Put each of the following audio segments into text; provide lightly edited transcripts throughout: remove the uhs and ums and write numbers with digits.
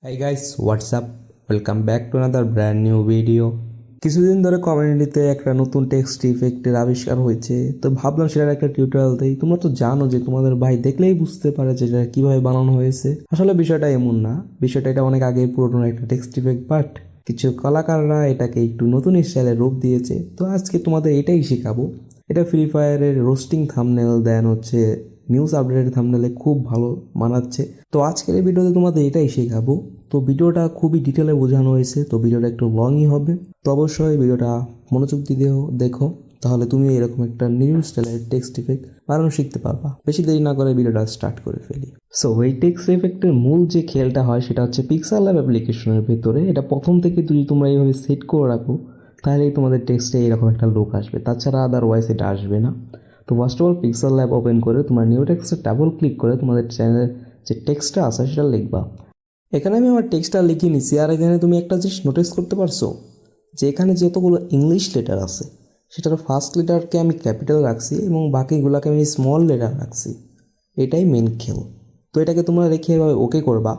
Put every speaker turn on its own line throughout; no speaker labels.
Hey guys, what's up? Welcome back to another brand new video. কিছুদিন ধরে কমিউনিটিতে একটা নতুন টেক্সট ইফেক্টের আবিষ্কার হয়েছে, তো ভাবলাম সেটার একটা টিউটোরিয়াল দেই। তোমরা তো জানো যে তোমাদের ভাই দেখলেই বুঝতে পারে যে এটা কিভাবে বানানো হয়েছে। আসলে বিষয়টা এমন না, বিষয়টা এটা অনেক আগে পুরনো একটা টেক্সট ইফেক্ট, বাট কিছু কলাকাররা এটাকে একটু নতুন স্টাইলে রূপ দিয়েছে। তো আজকে তোমাদের এটাই শেখাবো। এটা ফ্রি ফায়ারের রোস্টিং থাম্বনেল দেন হচ্ছে নিউজ আপডেটের থাম্বনেলে খুব ভালো মানাচ্ছে। তো আজকের এই ভিডিওতে তোমাদের এটাই শেখাবো। তো ভিডিওটা খুবই ডিটেলে বোঝানো হয়েছে, তো ভিডিওটা একটু লংই হবে। তো অবশ্যই ভিডিওটা মনোযোগ দিয়ে দেখো, তাহলে তুমি এরকম একটা নিউ স্টাইলের টেক্সট ইফেক্ট বানানো শিখতে পারবা। বেশি দেরি না করে ভিডিওটা স্টার্ট করে ফেলি। সো এই টেক্সট ইফেক্টের মূল যে খেলটা হয় সেটা হচ্ছে পিক্সেল ল্যাব অ্যাপ্লিকেশনের ভেতরে। এটা প্রথম থেকে যদি তোমরা এইভাবে সেট করে রাখো, তাহলেই তোমাদের টেক্সটে এরকম একটা লুক আসবে, তাছাড়া আদারওয়াইজ এটা আসবে না। তো first of all pixel lab open করে তোমার নিউ টেক্সটে ডাবল ক্লিক করে তোমাদের চ্যানেলের যে টেক্সটটা আছে সেটা লিখবা। এখানে আমি আমার টেক্সটটা লিখে নিছি। আর এখানে তুমি একটা জিনিস নোটিস করতে পারছো যে এখানে যতগুলো ইংলিশ লেটার আছে সেটার ফার্স্ট লেটারকে আমি ক্যাপিটাল রাখছি এবং বাকিগুলোকে আমি স্মল লেটার রাখছি। এটাই মেন খেল। তো এটাকে তোমরা রেখে এভাবে ওকে করবা।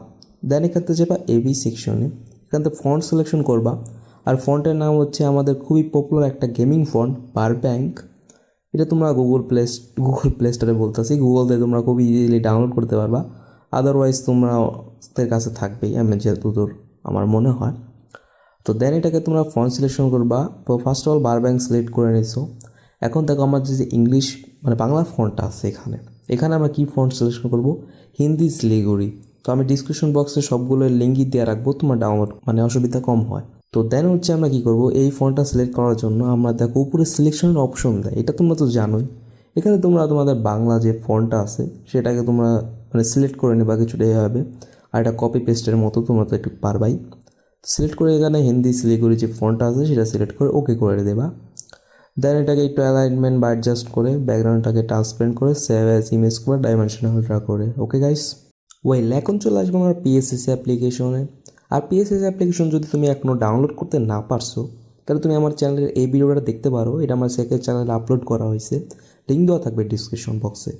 দেন এখান থেকে যাবা এবি সেকশনে, এখান থেকে ফন্ট সিলেকশন করবা। আর ফন্টের নাম হচ্ছে আমাদের খুবই পপুলার একটা গেমিং ফন্ট, বারব্যাঙ্ক। এটা তোমরা গুগল প্লে স্টোরে বলতেছি, গুগল থেকে তোমরা খুব ইজিলি ডাউনলোড করতে পারবা। আদারওয়াইজ তোমাদের কাছে থাকবেই, আমি যেহেতু দূর আমার মনে হয়। তো দেন এটাকে তোমরা ফন্ট সিলেকশন করবা। তো first of all Burbank select করে নিছো। এখন দেখো আমার যে ইংলিশ মানে বাংলা ফন্টটা আছে এখানে, এখানে আমরা কী ফন্ট সিলেকশন করব? হিন্দি সিলিগুড়ি। তো আমি ডিসক্রিপশন বক্সে সবগুলো লিঙ্কই দিয়ে রাখবো, তোমার ডাউনলোড মানে অসুবিধা কম হয়। তো দেন হচ্ছে আমরা কী করব, এই ফন্টটা সিলেক্ট করার জন্য আমরা দেখো উপরে সিলেকশনের অপশন দেয়, এটা তোমরা তো জানোই। এখানে তোমরা তোমাদের বাংলা যে ফন্টটা আছে সেটাকে তোমরা মানে সিলেক্ট করে নেবা কিছুটা এভাবে। আর এটা কপি পেস্টের মতো তোমরা তো একটু পারবাই। সিলেক্ট করে এখানে হিন্দি সিলিগুড়ি যে ফন্টটা আছে সেটা সিলেক্ট করে ওকে করে দেবা। দেন এটাকে একটু অ্যালাইনমেন্ট বা অ্যাডজাস্ট করে ব্যাকগ্রাউন্ডটাকে ট্রান্সপারেন্ট করে সেভ অ্যাজ ইমেজ করে ডাইমেনশনাল ড্রা করে ওকে গাইস। ওয়েল এখন চলে আসবো আমার পিএসএসি অ্যাপ্লিকেশনে। আর পিএসএসি অ্যাপ্লিকেশন যদি তুমি এখনও ডাউনলোড করতে না পারছো, তাহলে তুমি আমার চ্যানেলের এই ভিডিওটা দেখতে পারো। এটা আমার সেকেন্ড চ্যানেলে আপলোড করা হয়েছে, লিঙ্ক দেওয়া থাকবে ডিসক্রিপশন বক্সে।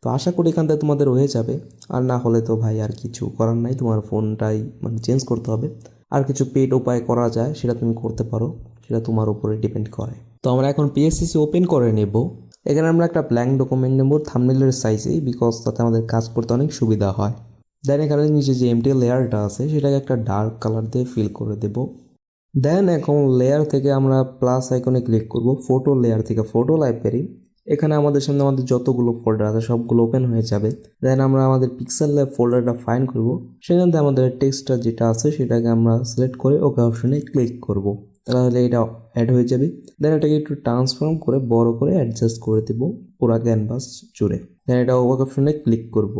তো আশা করি এখান থেকে তোমাদের হয়ে যাবে। আর না হলে তো ভাই আর কিছু করার নাই, তোমার ফোনটাই মানে চেঞ্জ করতে হবে। আর কিছু পেড উপায় করা যায় সেটা তুমি করতে পারো, সেটা তোমার উপরে ডিপেন্ড করে। তো আমরা এখন পিএসসিসি ওপেন করে নেব। এখানে আমরা একটা ব্ল্যাঙ্ক ডকুমেন্ট নেব থাম্বনেলের সাইজে, বিকজ তাতে আমাদের কাজ করতে অনেক সুবিধা হয়। দেন এখানে নিচে যে এমটি লেয়ারটা আছে সেটাকে একটা ডার্ক কালার দিয়ে ফিল করে দেব। দেন এখন লেয়ার থেকে আমরা প্লাস আইকনে ক্লিক করব, ফটো লেয়ার থেকে ফটো লাইব্রেরি। এখানে আমাদের সামনে আমাদের যতগুলো ফোল্ডার আছে সবগুলো ওপেন হয়ে যাবে। দেন আমরা আমাদের পিক্সেল ল্যাব ফোল্ডারটা ফাইন্ড করব, সেখান থেকে আমাদের টেক্সটটা যেটা আছে সেটাকে আমরা সিলেক্ট করে ওকে অপশনে ক্লিক করব, তাহলে এটা অ্যাড হয়ে যাবে। দেন এটাকে একটু ট্রান্সফর্ম করে বড় করে অ্যাডজাস্ট করে দেব পুরা ক্যানভাস জুড়ে। দেন এটা ওকে অপশনে ক্লিক করব।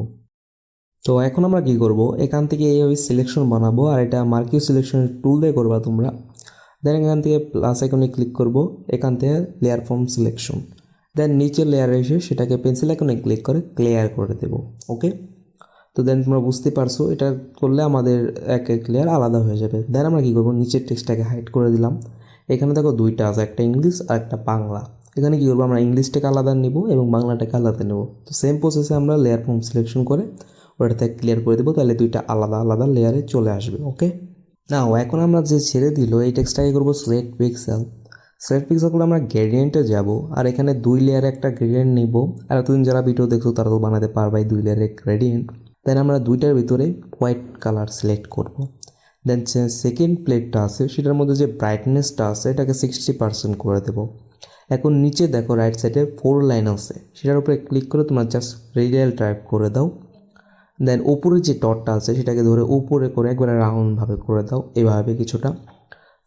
তো এখন আমরা কি করব, এখান থেকে এইভাবে সিলেকশন বানাবো, আর এটা মার্কিউ সিলেকশনের টুল দিয়ে করবা তোমরা। দেন এখান থেকে প্লাস আইকনে ক্লিক করব, এখান থেকে লেয়ার ফর্ম সিলেকশন। দেন নিচের লেয়ারে এসে সেটাকে পেন্সিল আইকনে ক্লিক করে ক্লিয়ার করে দেব ওকে। তো দেন তোমরা বুঝতে পারছো এটা করলে আমাদের এক এক লেয়ার আলাদা হয়ে যাবে। দেন আমরা কী করবো, নিচের টেক্সটটাকে হাইড করে দিলাম। এখানে দেখো দুইটা আছে, একটা ইংলিশ আর একটা বাংলা। এখানে কী করবো, আমরা ইংলিশটাকে আলাদা নেব এবং বাংলাটাকে আলাদা নেব। তো সেম প্রসেসে আমরা লেয়ার ফর্ম সিলেকশন করে ওটাতে ক্লিয়ার করে দেবো, তাহলে দুইটা আলাদা আলাদা লেয়ারে চলে আসবে ওকে। নাও এখন আমরা যে ছেড়ে দিল এই টেক্সটটাকে করবো সিলেক্ট পিক্সেল। সিলেক্ট পিক্সেলগুলো আমরা গ্রেডিয়েন্টে যাব, আর এখানে দুই লেয়ারে একটা গ্রেডিয়েন্ট নিব। আর এতদিন যারা ভিডিও দেখছো তারা তো বানাতে পারবাই দুই লেয়ারের গ্রেডিয়েন্ট। দেন আমরা দুইটার ভিতরে হোয়াইট কালার সিলেক্ট করব। দেন সেকেন্ড প্লেটটা আছে সেটার মধ্যে যে ব্রাইটনেসটা আছে এটাকে 60% করে দেবো। এখন নিচে দেখো রাইট সাইডে 4 লাইন আছে, সেটার উপরে ক্লিক করে তোমরা জাস্ট রেডিয়াল টাইপ করে দাও। দেন উপরে যে ডটটা আছে সেটাকে ধরে উপরে করে একবারে রাউন্ডভাবে করে দাও, এভাবে কিছুটা।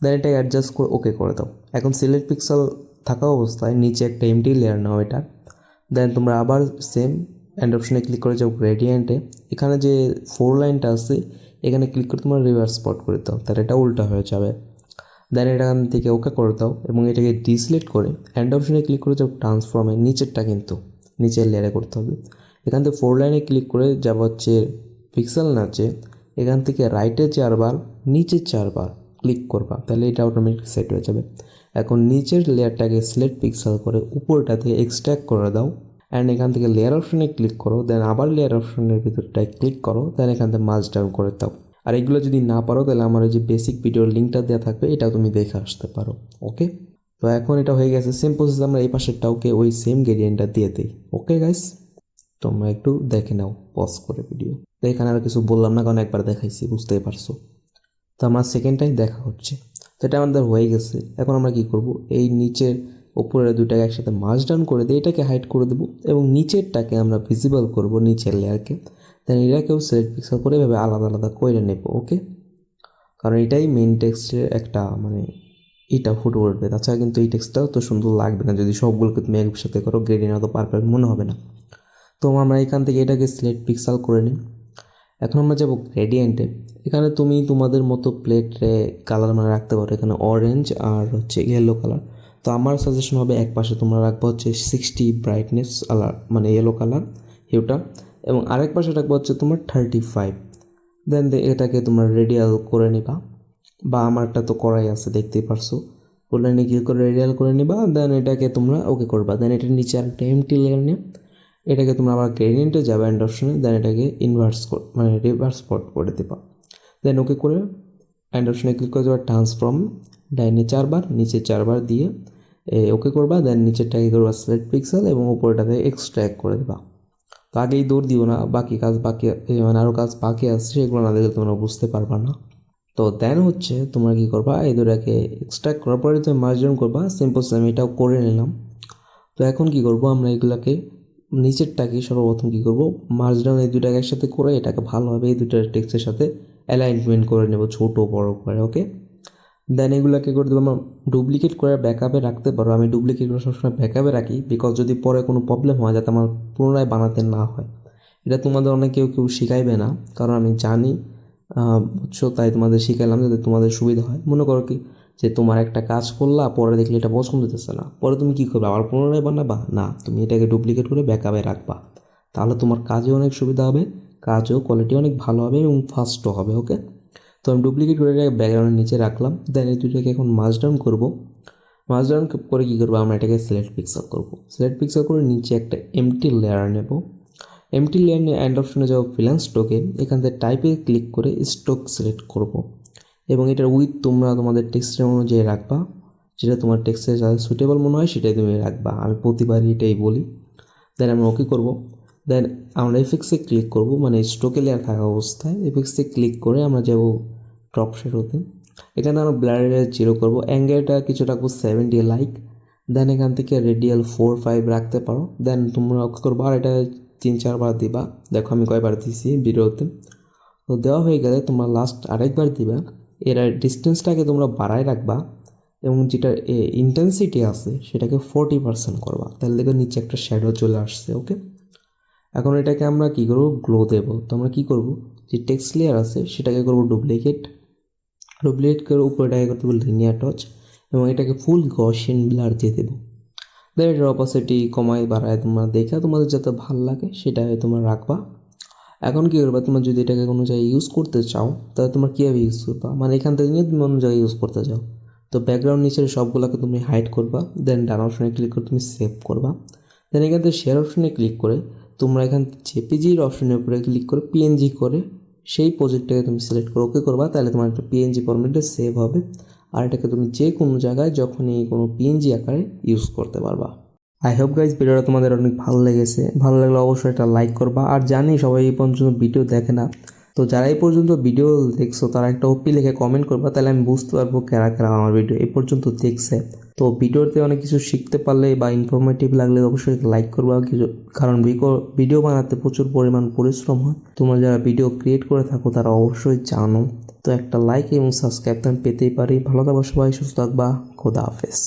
দেন এটাকে অ্যাডজাস্ট করে ওকে করে দাও। এখন সিলেক্ট পিক্সেল থাকা অবস্থায় নিচে একটা এমটি লেয়ার নাও এটা। দেন তোমরা আবার সেম অ্যান্ড অপশনে ক্লিক করে যাও গ্রেডিয়েন্টে। এখানে যে 4 লাইনটা আছে এখানে ক্লিক করে তোমরা রিভার্স স্পট করে দাও, তাহলে এটা উল্টা হয়ে যাবে। দেন এখান থেকে ওকে করে দাও এবং এটাকে ডিসিলেক্ট করে অ্যান্ড অপশনে ক্লিক করে যাও ট্রান্সফর্মে, নিচেরটা কিন্তু নিচের লেয়ারে করতে হবে। এখান থেকে 4 লাইনে ক্লিক করে যাব হচ্ছে পিক্সেল নাচে, এখান থেকে রাইটে 4 বার নিচে 4 বার ক্লিক করবা, তাহলে এটা অটোমেটিক সেট হয়ে যাবে। এখন নিচের লেয়ারটাকে সিলেক্ট পিক্সেল করে উপরটাতে এক্সট্র্যাক্ট করে দাও অ্যান্ড এখান থেকে লেয়ার অপশনে ক্লিক করো। দেন আবার লেয়ার অপশনের ভিতরটায় ক্লিক করো, দেন এখান থেকে মার্জ ডাউন করে দাও। আর এগুলো যদি না পারো তাহলে আমার ওই যে বেসিক ভিডিওর লিঙ্কটা দেওয়া থাকবে, এটাও তুমি দেখে আসতে পারো। ওকে, তো এখন এটা হয়ে গেছে। সেম প্রসেস আমরা এই পাশেরটাওকে ওই সেম গ্রেডিয়েন্টটা দিয়ে দিই। ওকে গাইস, তোমরা একটু দেখে নাও পজ করে ভিডিও। তো এখানে আর কিছু বললাম না, কারণ একবার দেখাইছি, বুঝতেই পারছো। তো আমার সেকেন্ড টাইম দেখা হচ্ছে, তো এটা আমাদের হয়ে গেছে। এখন আমরা কি করব, এই নিচের উপরের দুটাকে একসাথে মার্জ ডাউন করে দিয়ে এটাকে হাইড করে দেবো এবং নিচেরটাকে আমরা ভিজিবল করব, নিচের লেয়ারকে। দেন এটাকেও সিলেক্ট পিক্সেল করে এভাবে আলাদা আলাদা করে নেব। ওকে, কারণ এটাই মেন টেক্সটের একটা মানে এটা ফুটে উঠবে, তাছাড়া কিন্তু এই টেক্সটটাও তো সুন্দর লাগবে না যদি সবগুলোকে তুমি একসাথে করো, গ্রেডিয়েন্ট অত পারফেক্ট মনে হবে না। তো আমরা এখান থেকে এটাকে সিলেক্ট পিক্সেল করে নিই। এখন আমরা যাবো গ্রেডিয়েন্টে। এখানে তুমি তোমাদের মতো প্লেটে কালার মানে রাখতে পারো, এখানে অরেঞ্জ আর হচ্ছে ইয়েলো কালার। তো আমার সাজেশন হবে এক পাশে তোমরা রাখবো হচ্ছে 60 ব্রাইটনেস কালার মানে ইয়েলো কালার হিউটা, এবং আরেক পাশে রাখবো হচ্ছে তোমার 35। দেন এটাকে তোমরা রেডিয়াল করে নিবা, বা আমারটা তো করাই আছে দেখতেই পারছো। ওলাইনে ক্লিক করে রেডিয়াল করে নিবা, দেন এটাকে তোমরা ওকে করবা। দেন এটার নিচে আরেকটা এমটি লেয়ার নিয়ে এটাকে তোমরা আবার গ্রেডিয়েন্টে যাবে এন্ড অপশনে, দেন এটাকে ইনভার্স মানে রিভার্স পট করে দেবা। দেন ওকে করে এন্ড অপশনে ক্লিক করে দেবা, ট্রান্সফর্ম ডাইনে 4 বার নিচে 4 বার দিয়ে ওকে করবা। দেন নিচেরটাকে করবা সিলেক্ট পিক্সেল এবং উপরেটাকে এক্সট্র্যাক্ট করে দেবা। তো আগেই দৌড় দিও না, বাকি কাজ বাকি মানে আরও কাজ বাকি আসছে, সেগুলো না দেখলে তোমরা বুঝতে পারবা না। তো দেন হচ্ছে তোমরা কী করবা, এই দুটাকে এক্সট্র্যাক্ট করার পরে তুমি মার্জ ডাউন করবা। সিম্পল আমি এটাও করে নিলাম। তো এখন কি করব, আমরা এগুলাকে নিচেরটাকে সর্বপ্রথম কী করবো, মার্জ ডাউন এই দুটাকে একসাথে করে এটাকে ভালোভাবে এই দুটার টেক্সটের সাথে অ্যালাইনমেন্ট করে নেব, ছোটো বড় করে। ওকে, দেন এগুলোকে করে দেবো আমরা ডুপ্লিকেট করে ব্যাকআপে রাখতে পারো। আমি ডুপ্লিকেট করে সবসময় ব্যাকআপে রাখি, বিকজ যদি পরে কোনো প্রবলেম হয় যাতে আমার পুনরায় বানাতে না হয়। এটা তোমাদের অনেক কেউ শিখাইবে না, কারণ আমি জানি বুঝছো, তাই তোমাদের শিখাইলাম যাতে তোমাদের সুবিধা হয়। মনে করো কি যে তোমার একটা কাজ করলা, পরে দেখলে এটা পছন্দ হতেছে না, পরে তুমি কী করবে, আবার পুনরায় বানাবা না, তুমি এটাকে ডুপ্লিকেট করে ব্যাকআপে রাখবা, তাহলে তোমার কাজে অনেক সুবিধা হবে, কাজও কোয়ালিটি অনেক ভালো হবে এবং ফাস্টও হবে। ওকে, তো আমি ডুপ্লিকেট করে এটাকে ব্যাকগ্রাউন্ডের নিচে রাখলাম। দেন এই দুটোকে এখন মার্জ ডাউন করবো। মার্জ ডাউন করে কী করবো, আমরা এটাকে সিলেক্ট পিক্সেল করবো। সিলেক্ট পিক্সেল করে নিচে একটা এমটি লেয়ার নেব। এমটি লেয়ার নিয়ে অ্যান্ড অপশনে যাবো, ফিল স্ট্রোকে এখান থেকে টাইপে ক্লিক করে স্ট্রোক সিলেক্ট করব এবং এটার উইথ তোমরা তোমাদের টেক্সটের অনুযায়ী রাখবা, যেটা তোমার টেক্সটের যাতে সুইটেবল মনে হয় সেটাই তুমি রাখবা। আমি প্রতিবারই এটাই বলি। দেন আমরা ওকে করবো। দেন আমরা এফেক্টসে ক্লিক করব, মানে স্ট্রোকে লেয়ার থাকা অবস্থায় এফেক্টসে ক্লিক করে আমরা যাব ড্রপ শ্যাডোতে। এখানে আমরা ব্লার এরিয়া 0 করবো, অ্যাঙ্গেলটা কিছু রাখবো 70 লাইক। দেন এখান থেকে রেডিয়াল 4-5 রাখতে পারো। দেন তোমরা ওকে করবো আর এটা 3-4 বার দিবা। দেখো আমি কয়বার দিছি ভিডিওতে। তো দেওয়া হয়ে গেলে তোমরা লাস্ট আরেকবার দিবা। এর ডিস্টেন্সটাকে তোমরা বাড়ায় রাখবা এবং যেটার ইন্টেন্সিটি আছে সেটাকে 40% করবা, তাহলে দেখো নিচে একটা শ্যাডো চলে আসছে। ওকে, এখন এটাকে আমরা কী করবো, গ্লো দেবো। তো আমরা কী করবো, যে টেক্সট লেয়ার আছে সেটাকে করবো ডুপ্লিকেট করে উপরেটাকে করতে বলবো লিনিয়ার টচ এবং এটাকে ফুল গসিয়ান ব্লার দিয়ে দেবো। দেন এটার অপাসিটি কমায় বাড়ায় তোমরা দেখে তোমাদের যাতে ভালো লাগে সেটাই তোমরা রাখবা। এখন কী করবা, তোমরা যদি এটাকে কোনো জায়গায় ইউজ করতে চাও তাহলে তোমরা কীভাবে ইউজ করবা, মানে এখান থেকে নিয়ে তুমি অন্য জায়গায় ইউজ করতে চাও। তো ব্যাকগ্রাউন্ড নিচের সবগুলোকে তুমি হাইড করবা। দেন ডান অপশনে ক্লিক করে তুমি সেভ করবা। দেন এখান থেকে শেয়ার অপশনে ক্লিক করে তোমরা এখান থেকে জেপিজির অপশনের উপরে ক্লিক করে পিএনজি করে সেই প্রজেক্টটাকে তুমি সিলেক্ট করে ওকে করবা, তাহলে তোমার একটা পিএনজি ফরম্যাটে সেভ হবে। আর এটাকে তুমি যে কোনো জায়গায় যখনই কোনো পিএনজি আকারে ইউজ করতে পারবা। আই হোপ গাইজ ভিডিওটা তোমাদের অনেক ভালো লেগেছে। ভালো লাগলে অবশ্যই একটা লাইক করবা। আর জানি সবাই এই পর্যন্ত ভিডিও দেখে না, তো যারা এই পর্যন্ত ভিডিও দেখছো তারা একটা ওপি লিখে কমেন্ট করবা, তাহলে আমি বুঝতে পারবো কারা কারা আমার ভিডিও এই পর্যন্ত দেখছে। তো ভিডিওতে অনেক কিছু শিখতে পারলে বা ইনফরমেটিভ লাগলে অবশ্যই লাইক করবা কিছু, কারণ ভিডিও বানাতে প্রচুর পরিমাণ পরিশ্রম হয়। তোমরা যারা ভিডিও ক্রিয়েট করে থাকো তারা অবশ্যই জানো। তো একটা লাইক এবং সাবস্ক্রাইব তো আমি পেতেই পারি। ভালো থাকবা সবাই, সুস্থ থাকবা, খোদা হাফেজ।